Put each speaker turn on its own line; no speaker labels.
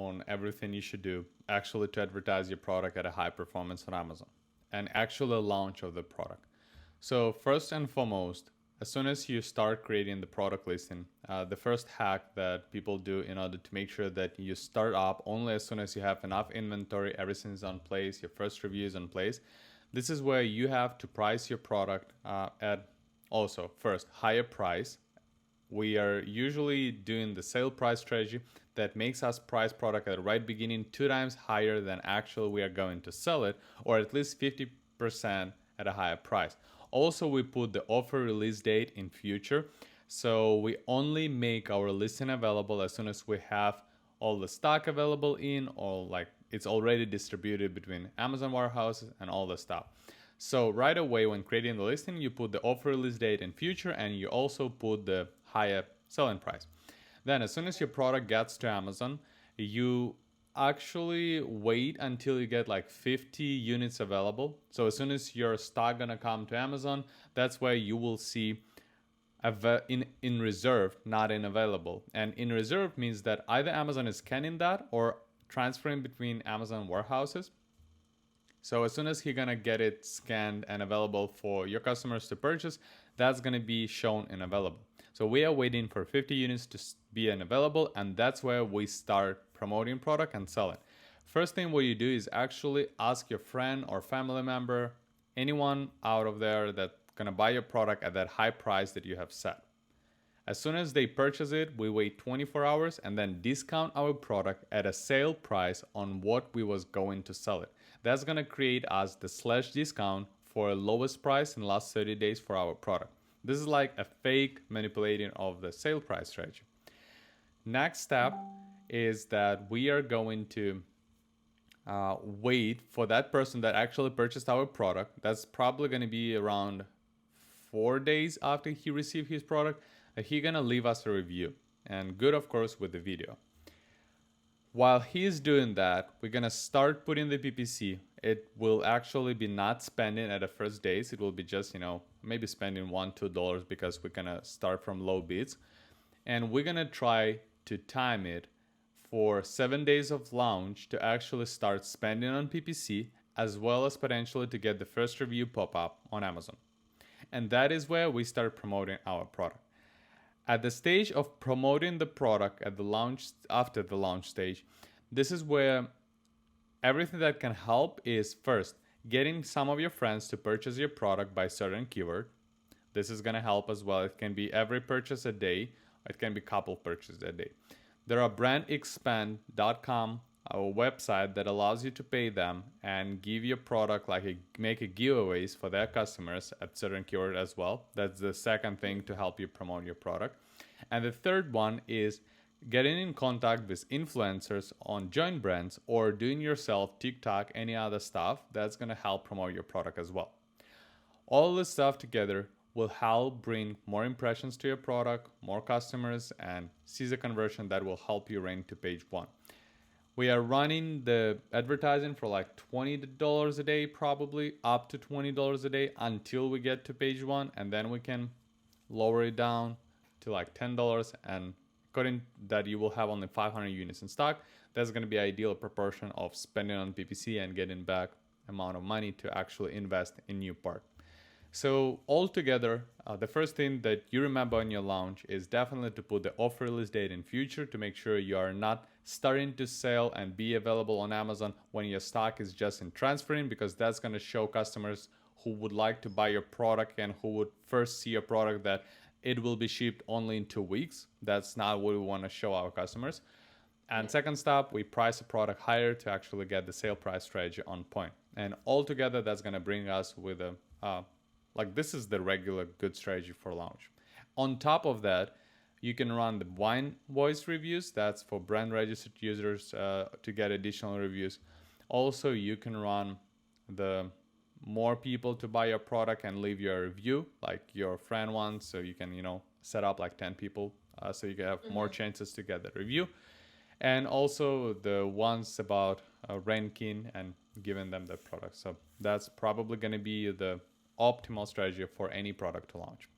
on everything you should do actually to advertise your product at a high performance on Amazon and actually launch of the product. So first and foremost, as soon as you start creating the product listing, the first hack that people do in order to make sure that you start up only as soon as you have enough inventory, everything is on place, your first review is on place. This is where you have to price your product at also first higher price. We are usually doing the sale price strategy that makes us price product at the right beginning 2 times higher than actually we are going to sell it, or at least 50% at a higher price. Also, we put the offer release date in future. So we only make our listing available as soon as we have all the stock available in, or like it's already distributed between Amazon warehouses and all the stuff. So right away when creating the listing, you put the offer release date in future, and you also put the higher selling price. Then as soon as your product gets to Amazon, you actually wait until you get like 50 units available. So as soon as your stock gonna come to Amazon, that's where you will see in reserve, not in available. And in reserve means that either Amazon is scanning that or transferring between Amazon warehouses. So as soon as you're gonna get it scanned and available for your customers to purchase, that's gonna be shown in available. So we are waiting for 50 units to be unavailable, and that's where we start promoting product and selling. First thing what you do is actually ask your friend or family member, anyone out of there that's gonna buy your product at that high price that you have set. As soon as they purchase it, we wait 24 hours and then discount our product at a sale price on what we was going to sell it. That's gonna create us the slash discount for lowest price in the last 30 days for our product. This is like a fake manipulating of the sale price strategy. Next step is that we are going to wait for that person that actually purchased our product. That's probably going to be around 4 days after he received his product. He's going to leave us a review, and good, of course, with the video. While he's doing that, we're going to start putting the PPC. It will actually be not spending at the first days. It will be just, maybe spending $1-2 because we're going to start from low bids. And we're going to try to time it for 7 days of launch to actually start spending on PPC, as well as potentially to get the first review pop up on Amazon. And that is where we start promoting our product. At the stage of promoting the product at the launch, after the launch stage, this is where everything that can help is first getting some of your friends to purchase your product by certain keyword. This is going to help as well. It can be every purchase a day. It can be couple purchases a day. There are brandexpand.com, our website that allows you to pay them and give your product make a giveaways for their customers at certain keyword as well. That's the second thing to help you promote your product. And the third one is getting in contact with influencers on joint brands or doing yourself TikTok, any other stuff that's going to help promote your product as well. All this stuff together will help bring more impressions to your product, more customers, and see the conversion that will help you rank to page 1. We are running the advertising for like $20 a day, probably up to $20 a day until we get to page 1, and then we can lower it down to like $10, and according that you will have only 500 units in stock. That's going to be ideal proportion of spending on PPC and getting back amount of money to actually invest in new part. So altogether, the first thing that you remember on your launch is definitely to put the offer release date in future to make sure you are not starting to sell and be available on Amazon when your stock is just in transferring, because that's going to show customers who would like to buy your product and who would first see your product that it will be shipped only in 2 weeks. That's not what we want to show our customers. And second step, we price a product higher to actually get the sale price strategy on point. And altogether, that's going to bring us with a this is the regular good strategy for launch. On top of that, you can run the blind voice reviews. That's for brand registered users to get additional reviews. Also, you can run the more people to buy your product and leave your review, like your friend wants. So you can, set up like 10 people so you can have more chances to get the review. And also the ones about ranking and giving them the product. So that's probably going to be the optimal strategy for any product to launch.